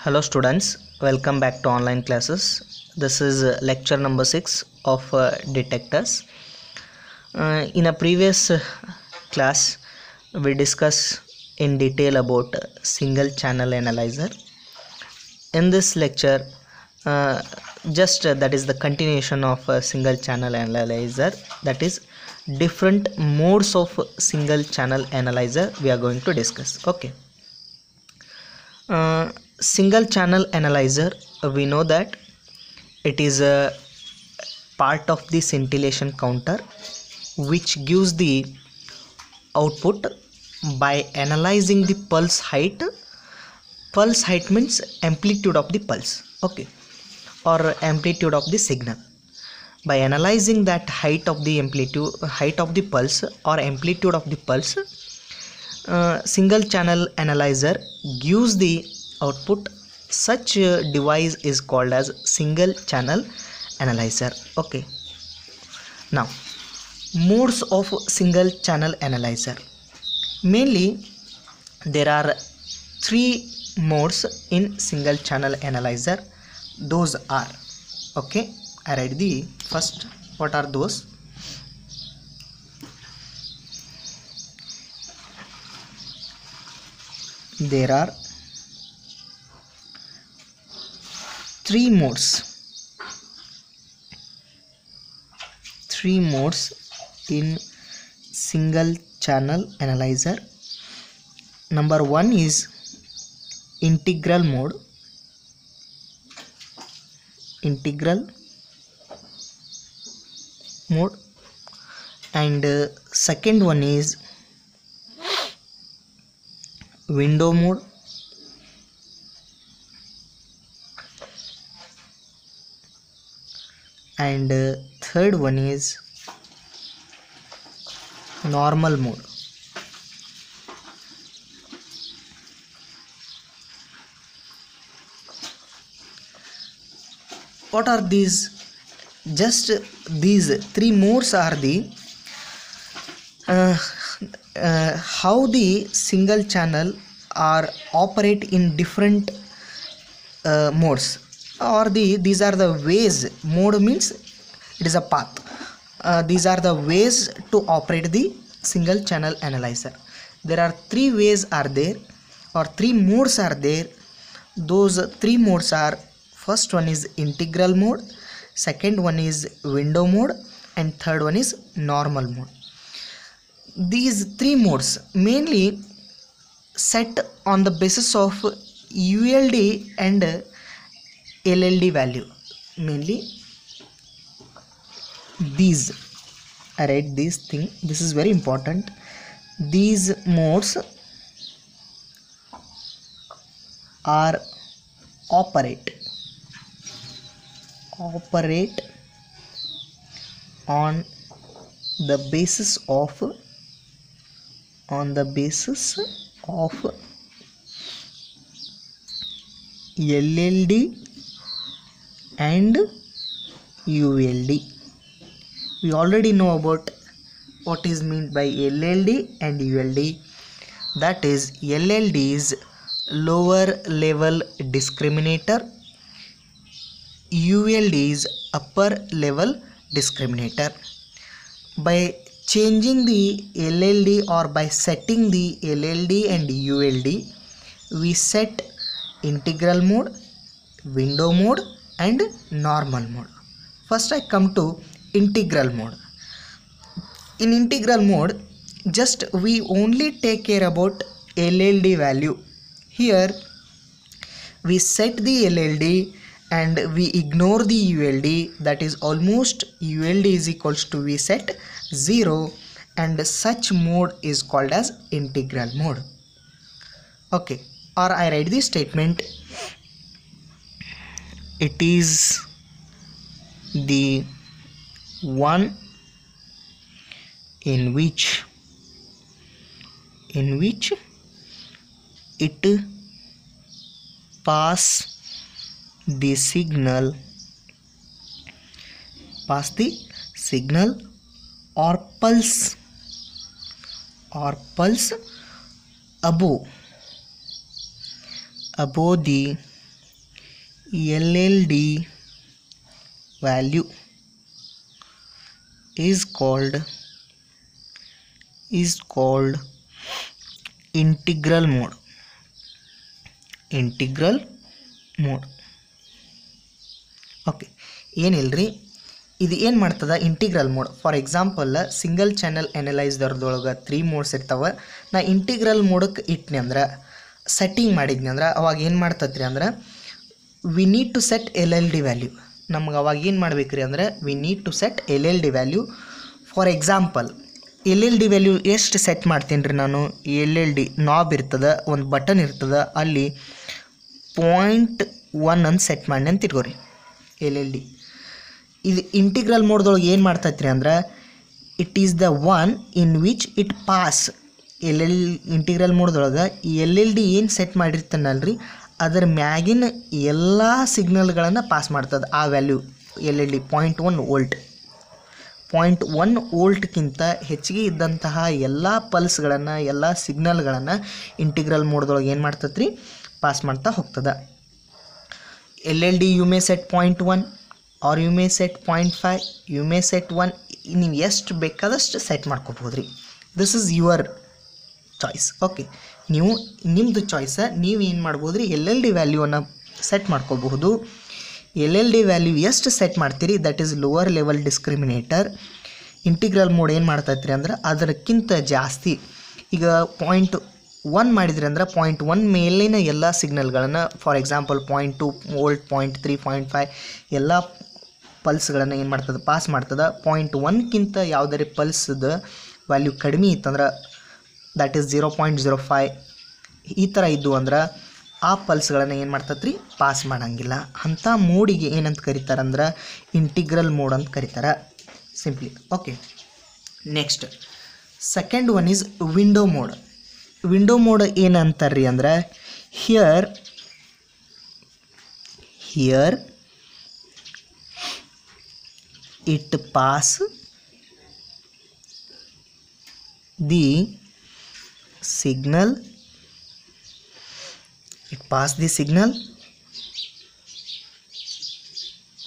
Hello students, welcome back to online classes. This is lecture number 6 of detectors. In a previous class, we discussed in detail about single channel analyzer. In this lecture, that is the continuation of a single channel analyzer, that is different modes of single channel analyzer we are going to discuss. Okay. Single channel analyzer, we know that it is a part of the scintillation counter which gives the output by analyzing the pulse height. Pulse height means amplitude of the pulse, okay, or amplitude of the signal. By analyzing that height of the pulse or amplitude of the pulse, single channel analyzer gives the output. Such device is called as single channel analyzer. Okay, now modes of single channel analyzer. Mainly there are three modes in single channel analyzer. Those are, okay, I write the first. What are those? There are three modes in single channel analyzer. Number one is integral mode. And second one is window mode. And third one is normal mode. What are these? Just these three modes are the how the single channel are operate in different modes, or these are the ways. Mode means it is a path. These are the ways to operate the single channel analyzer. There are three ways are there, or three modes are there. Those three modes are: first one is integral mode, second one is window mode, and third one is normal mode. These three modes mainly set on the basis of ULD and LLD value. Mainly these, I write this thing, this is very important. These modes are operate on the basis of LLD and ULD. We already know about what is meant by LLD and ULD. That is, LLD is lower level discriminator, ULD is upper level discriminator. By changing the LLD, or by setting the LLD and ULD, we set integral mode, window mode, and normal mode. First I come to integral mode. In integral mode, just we only take care about LLD value. Here we set the LLD and we ignore the ULD. That is, almost ULD is equals to, we set 0, and such mode is called as integral mode. Okay, or I write the statement: it is the one in which it pass the signal or pulse above the LLD value is called integral mode. Okay, ಏನಿಲ್ರಿ, ಇದು ಏನು ಮಾಡ್ತದ integral mode. For example single channel ಅನಲೈಸರ್ದೊಳಗೆ 3 modes ಇರ್ತಾವೆ. ನಾ integral ಮೋಡಕ್ಕೆ ಇಟ್ನಿ ಅಂದ್ರೆ, setting ಮಾಡಿದ್ನಿ ಅಂದ್ರೆ, ಅವಾಗ ಏನು ಮಾಡ್ತದ್ರಿ ಅಂದ್ರೆ we need to set LLD value. ನಮ್ಗೆ ಅವಾಗ ಏನು ಮಾಡ್ಬೇಕ್ರಿ ಅಂದ್ರೆ we need to set LLD value. For example LLD value ಎಷ್ಟು ಸೆಟ್ ಮಾಡ್ತೀನಿ ರೀ ನಾನು. LLD ನಾಬ್ ಇರ್ತದೆ, ಒಂದು ಬಟನ್ ಇರ್ತದೆ, ಅಲ್ಲಿ 0.1 ಅಂತ ಸೆಟ್ ಮಾಡಿ ಅಂತ ಇಟ್ಕೋರಿ. LLD ಇದು ಇಂಟಿಗ್ರಲ್ ಮೋಡ್ದೊಳಗೆ ಏನು ಮಾಡ್ತೈತ್ರಿ ಅಂದ್ರೆ it is the one in which it pass. Integral ಮೋಡ್ದೊಳಗೆ LLD ಏನು ಸೆಟ್ ಮಾಡಿರ್ತಾನಲ್ರಿ ಅದರ ಮ್ಯಾಗಿನ ಎಲ್ಲ ಸಿಗ್ನಲ್ಗಳನ್ನು ಪಾಸ್ ಮಾಡ್ತದೆ ಆ ವ್ಯಾಲ್ಯೂ. LLD 0.1 ವೋಲ್ಟ್, 0.1 ವೋಲ್ಟ್ಗಿಂತ ಹೆಚ್ಚಿಗೆ ಇದ್ದಂತಹ ಎಲ್ಲ ಪಲ್ಸ್ಗಳನ್ನು, ಎಲ್ಲ ಸಿಗ್ನಲ್ಗಳನ್ನು ಇಂಟಿಗ್ರಲ್ ಮೋಡ್ದೊಳಗೆ ಏನು ಮಾಡ್ತೈತೆ ರೀ, ಪಾಸ್ ಮಾಡ್ತಾ ಹೋಗ್ತದೆ. LLD you may set 0.1 or you may set 0.5, you may set 1. ನೀವು ಎಷ್ಟು ಬೇಕಾದಷ್ಟು ಸೆಟ್ ಮಾಡ್ಕೋಬೋದು ರೀ. This is your choice. Okay, ನೀವು ನಿಮ್ಮದು ಚಾಯ್ಸ. ನೀವು ಏನು ಮಾಡ್ಬೋದು ರೀ, LLD ವ್ಯಾಲ್ಯೂವನ್ನು ಸೆಟ್ ಮಾಡ್ಕೋಬಹುದು. LLD ವ್ಯಾಲ್ಯೂ ಎಷ್ಟು ಸೆಟ್ ಮಾಡ್ತೀರಿ that is lower level discriminator. Integral mode ಏನು ಮಾಡ್ತೈತ್ರಿ ಅಂದ್ರೆ ಅದಕ್ಕಿಂತ ಜಾಸ್ತಿ. ಈಗ 0.1 ಮಾಡಿದ್ರಿ ಅಂದ್ರೆ 0.1 ಮೇಲಿನ ಎಲ್ಲ ಸಿಗ್ನಲ್ಗಳನ್ನು, ಫಾರ್ ಎಕ್ಸಾಂಪಲ್ 0.2 ವೋಲ್ಟ್, 0.3, 0.5 ಎಲ್ಲ ಪಲ್ಸ್ಗಳನ್ನು ಏನು ಮಾಡ್ತದೆ, ಪಾಸ್ ಮಾಡ್ತದೆ. 0.1ಕ್ಕಿಂತ ಯಾವುದೇ ಪಲ್ಸ್ದ ವ್ಯಾಲ್ಯೂ ಕಡಿಮೆ ಇತ್ತಂದ್ರೆ ದಟ್ ಈಸ್ 0.05 ಈ ಥರ ಇದ್ದು ಅಂದ್ರೆ ಆ ಪಲ್ಸ್ಗಳನ್ನು ಏನು ಮಾಡ್ತದೆ ರೀ, ಪಾಸ್ ಮಾಡೋಂಗಿಲ್ಲ. ಅಂಥ ಮೋಡಿಗೆ ಏನಂತ ಕರೀತಾರಂದ್ರೆ ಇಂಟಿಗ್ರಲ್ ಮೋಡ್ ಅಂತ ಕರೀತಾರೆ simply. Okay, next second one is window mode. Window mode ಏನಂತಾರ್ರಿ ಅಂದ್ರೆ here it pass the signal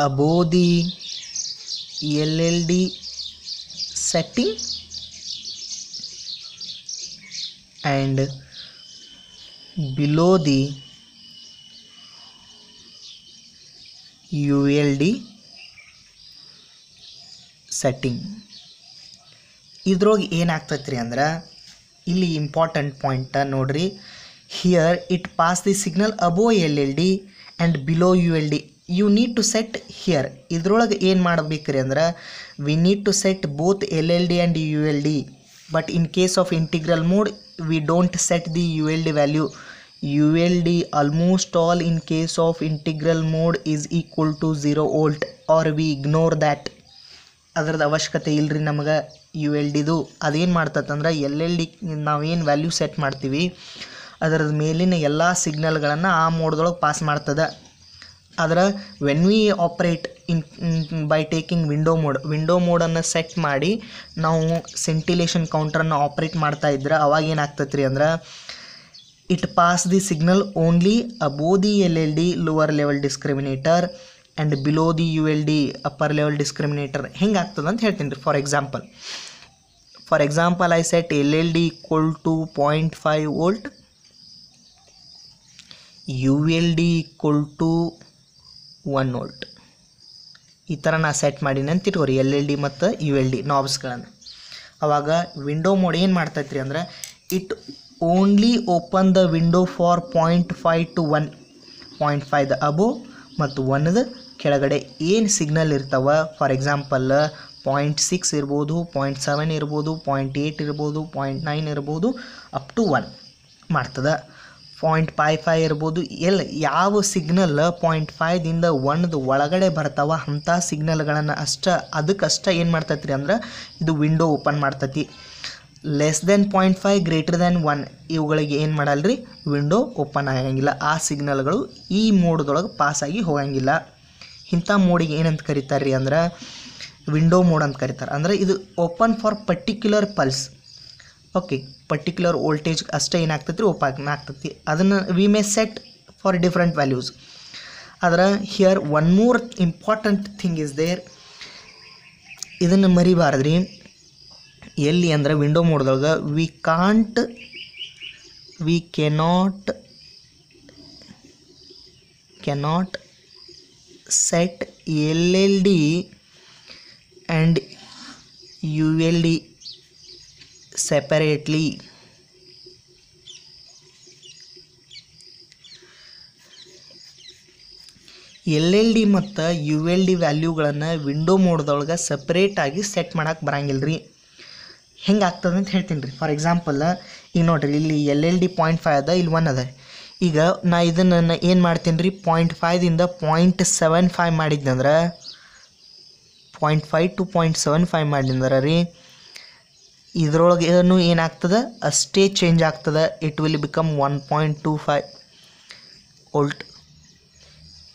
above the LLD setting and below the ULD setting. ಇದ್ರೊಳಗೆ ಏನಾಗ್ತೈತೆ ರೀ ಅಂದ್ರೆ ಇಲ್ಲಿ ಇಂಪಾರ್ಟೆಂಟ್ ಪಾಯಿಂಟ್ ನೋಡ್ರಿ. Here it pass the signal above LLD and below ULD. You need to set here. ಇದ್ರೊಳಗೆ ಏನು ಮಾಡಬೇಕ್ರಿ ಅಂದ್ರೆ we need to set both LLD and ULD. But in case of integral mode we don't set the ULD value. ULD almost all in case of integral mode is equal to 0 volt or we ignore that. ಅದರದ್ದು ಅವಶ್ಯಕತೆ ಇಲ್ಲರಿ ನಮಗೆ ULDದು. ಅದೇನು ಮಾಡ್ತದಂದ್ರೆ LLD ನಾವೇನು value set ಮಾಡ್ತೀವಿ ಅದರದ ಮೇಲಿನ ಎಲ್ಲ ಸಿಗ್ನಲ್ಗಳನ್ನು ಆ ಮೋಡ್ದೊಳಗೆ ಪಾಸ್ ಮಾಡ್ತದೆ. ಆದರೆ when we operate by taking window ಮೋಡನ್ನು ಸೆಟ್ ಮಾಡಿ ನಾವು ಸೆಂಟಿಲೇಷನ್ ಕೌಂಟ್ರನ್ನು ಆಪ್ರೇಟ್ ಮಾಡ್ತಾ ಇದ್ರೆ ಅವಾಗ ಏನಾಗ್ತೈತೆ ರೀ ಅಂದ್ರೆ it pass the signal only above the LLD lower level discriminator and below the ULD upper level discriminator. ಹೆಂಗೆ ಆಗ್ತದೆ ಅಂತ ಹೇಳ್ತೀನಿ ರೀ. For example I set LLD equal to 0.5 volt, ULD equal to 1 volt. ಈ ಥರ ನಾ ಸೆಟ್ ಮಾಡೀನಿ ಅಂತ ಇಟ್ಕೋರಿ LLD ಮತ್ತು ULD ನಾಬ್ಸ್ಗಳನ್ನು. ಆವಾಗ ವಿಂಡೋ ಮೋಡ್ ಏನು ಮಾಡ್ತೈತೆ ರೀ ಅಂದ್ರೆ it only open the window for 0.5 to 1, 0.5 above ಮತ್ತು 1 ಕೆಳಗಡೆ ಏನು ಸಿಗ್ನಲ್ ಇರ್ತಾವೆ. ಫಾರ್ ಎಕ್ಸಾಂಪಲ್ 0.6 ಇರ್ಬೋದು, 0.7 ಇರ್ಬೋದು, 0.8 ಇರ್ಬೋದು, 0.9 ಇರ್ಬೋದು, ಅಪ್ ಟು 1 ಮಾಡ್ತದೆ. 0.55 ಇರ್ಬೋದು. ಯಾವ ಸಿಗ್ನಲ್ 0.5ದಿಂದ 1 ಒಳಗಡೆ ಬರ್ತಾವ ಅಂಥ ಸಿಗ್ನಲ್ಗಳನ್ನು ಅದಕ್ಕಷ್ಟೇ ಏನು ಮಾಡ್ತೈತಿ ರೀ ಅಂದ್ರೆ ಇದು ವಿಂಡೋ ಓಪನ್ ಮಾಡ್ತೈತಿ. ಲೆಸ್ ದೆನ್ 0.5 ಗ್ರೇಟರ್ ದೆನ್ 1 ಇವುಗಳಿಗೆ ಏನು ಮಾಡಲ್ರಿ, ವಿಂಡೋ ಓಪನ್ ಆಗಂಗಿಲ್ಲ. ಆ ಸಿಗ್ನಲ್ಗಳು ಈ ಮೋಡ್ದೊಳಗೆ ಪಾಸಾಗಿ ಹೋಗಂಗಿಲ್ಲ. ಇಂಥ ಮೋಡಿಗೆ ಏನಂತ ಕರೀತಾರೆ ರೀ ಅಂದ್ರೆ ವಿಂಡೋ ಮೋಡ್ ಅಂತ ಕರೀತಾರೆ. ಅಂದರೆ ಇದು open for particular pulse. Okay, particular voltage ಅಷ್ಟೇ ಏನಾಗ್ತೈತಿ ರೀ ಓಪನ್ ಆಗ್ತೈತಿ. ಅದನ್ನು we may set for different values. ಆದ್ರೆ here one more important thing is there, ಇದನ್ನು ಮರಿಬಾರ್ದ್ರಿ. ಎಲ್ಲಿ ಅಂದ್ರೆ ವಿಂಡೋ ಮೋಡ್ದೊಳಗೆ we cannot set LLD and ULD separately. LLD ಮತ್ತು ULD ವ್ಯಾಲ್ಯೂಗಳನ್ನು ವಿಂಡೋ ಮೋಡ್ದೊಳಗೆ ಸಪ್ರೇಟಾಗಿ ಸೆಟ್ ಮಾಡೋಕ್ಕೆ ಬರಂಗಿಲ್ಲ ರೀ. ಹೆಂಗೆ ಆಗ್ತದೆ ಅಂತ ಹೇಳ್ತೀನಿ ರೀ. ಫಾರ್ ಎಕ್ಸಾಂಪಲ್ ಈಗ ನೋಡಿರಿ, ಇಲ್ಲಿ LLD 0.5 ಅದ, ಇಲ್ಲಿ 1 ಅದ. ಈಗ ನಾ ಇದನ್ನು ಏನು ಮಾಡ್ತೀನಿ ರೀ, 0.5ದಿಂದ 0.75 ಮಾಡಿದ್ನಂದ್ರೆ 0.5 to 0.75 ಮಾಡಿದ್ರೆ ರೀ, ಇದ್ರೊಳಗೆ ಏನಾಗ್ತದೆ ಅಷ್ಟೇ ಚೇಂಜ್ ಆಗ್ತದೆ. It will become 1.25 volt.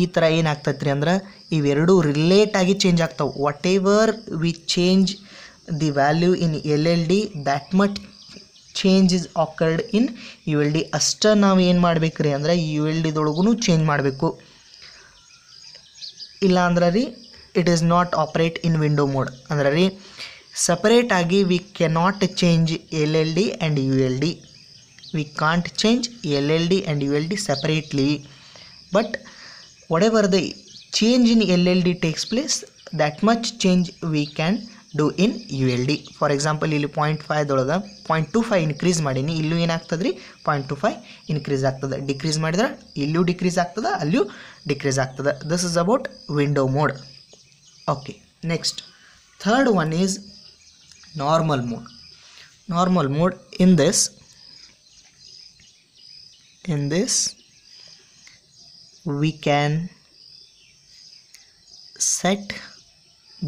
ಈ ಥರ ಏನಾಗ್ತೈತೆ ರೀ ಅಂದ್ರೆ ಇವೆರಡು ರಿಲೇಟಾಗಿ ಚೇಂಜ್ ಆಗ್ತಾವೆ. Whatever we change the value in LLD, that much change is occurred in ULD. ಅಷ್ಟೇ ನಾವು ಏನು ಮಾಡ್ಬೇಕು ರೀ ಅಂದ್ರೆ ULDದೊಳಗೂ ಚೇಂಜ್ ಮಾಡಬೇಕು. ಇಲ್ಲ ಅಂದ್ರೆ ರೀ it is not operate in window mode. ಅಂದ್ರೆ ರೀ ಸಪ್ರೇಟಾಗಿ we cannot change LLD and ULD. We can't change LLD and ULD separately. But whatever the change in LLD takes place, that much change we can do in ULD. For example, ಇಲ್ಲಿ 0.5 ದೊಳಗೆ 0.25 increase ಮಾಡೀನಿ, ಇಲ್ಲೂ ಏನಾಗ್ತದೆ ರೀ 0.25 increase ಆಗ್ತದೆ. Decrease ಮಾಡಿದ್ರೆ ಇಲ್ಲೂ decrease ಆಗ್ತದೆ, ಅಲ್ಲೂ ಡಿಕ್ರೀಸ್ ಆಗ್ತದೆ. This is about window mode. Okay, next third one is normal mode. Normal mode, in this we can set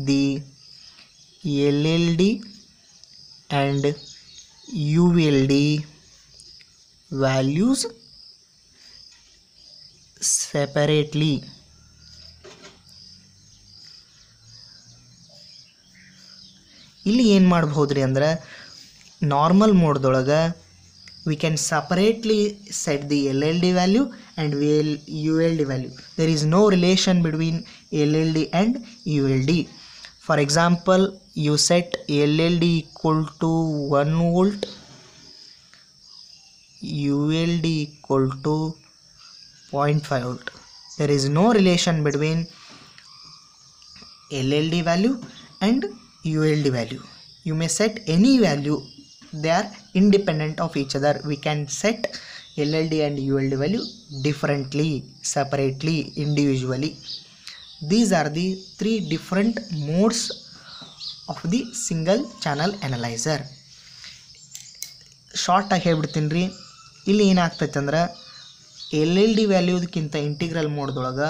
the LLD and ULD values separately. ಇಲ್ಲಿ ಏನು ಮಾಡಬಹುದ್ರಿ ಅಂದ್ರೆ normal ಮೋಡ್ದೊಳಗೆ we can separately set the LLD value and ULD value. There is no relation between LLD and ULD. For example, you set LLD equal to 1 volt, ULD equal to 0.5 volt. There is no relation between LLD value and ULD value. You may set any value, they are independent of each other. We can set LLD and ULD value differently, separately, individually. These are the three different modes of the single channel analyzer. Short ಆಗಿ ಹೇಳ್ಬಿಡ್ತೀನಿ ರೀ. ಇಲ್ಲಿ ಏನಾಗ್ತೈತೆ ಅಂದ್ರೆ LLD ವ್ಯಾಲ್ಯೂದಕ್ಕಿಂತ integral ಮೋಡ್ದೊಳಗೆ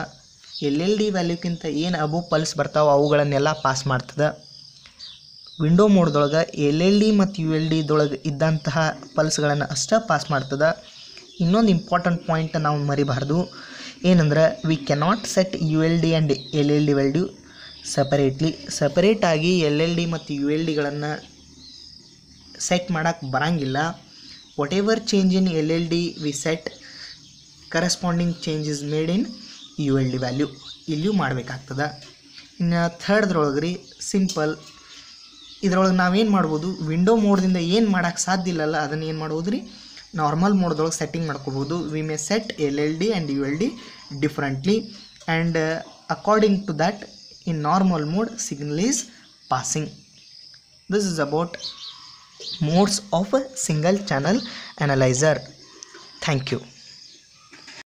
LLD ವ್ಯಾಲ್ಯೂಕ್ಕಿಂತ ಏನು ಅಬೋ pulse ಬರ್ತಾವೆ ಅವುಗಳನ್ನೆಲ್ಲ pass ಮಾಡ್ತದೆ. ವಿಂಡೋ ಮೋಡ್ದೊಳಗೆ LLD ಮತ್ತು ULDದೊಳಗೆ ಇದ್ದಂತಹ ಪಲ್ಸ್ಗಳನ್ನು ಅಷ್ಟೇ ಪಾಸ್ ಮಾಡ್ತದೆ. ಇನ್ನೊಂದು ಇಂಪಾರ್ಟೆಂಟ್ ಪಾಯಿಂಟ್ ನಾವು ಮರಿಬಾರ್ದು, ಏನಂದ್ರೆ we cannot set ULD and LLD value separately. ಸಪರೇಟಾಗಿ LLD ಮತ್ತು ULDಗಳನ್ನು ಸೆಟ್ ಮಾಡೋಕ್ಕೆ ಬರೋಂಗಿಲ್ಲ. Whatever change in LLD we set, corresponding change is made in ULD value. ಇಲ್ಲಿಯೂ ಮಾಡಬೇಕಾಗ್ತದೆ. ಇನ್ನು ಥರ್ಡ್ರೊಳಗೆ ರೀ ಸಿಂಪಲ್, ಇದ್ರೊಳಗೆ ನಾವೇನು ಮಾಡ್ಬೋದು, ವಿಂಡೋ ಮೋಡ್ದಿಂದ ಏನು ಮಾಡೋಕ್ಕೆ ಸಾಧ್ಯ ಇಲ್ಲಲ್ಲ ಅದನ್ನು ಏನು ಮಾಡ್ಬೋದು ರೀ ನಾರ್ಮಲ್ ಮೋಡ್ದೊಳಗೆ ಸೆಟ್ಟಿಂಗ್ ಮಾಡ್ಕೋಬೋದು. We may set LLD and ULD differently and according to that in normal mode signal is passing. This is about modes of a single channel analyzer. Thank you.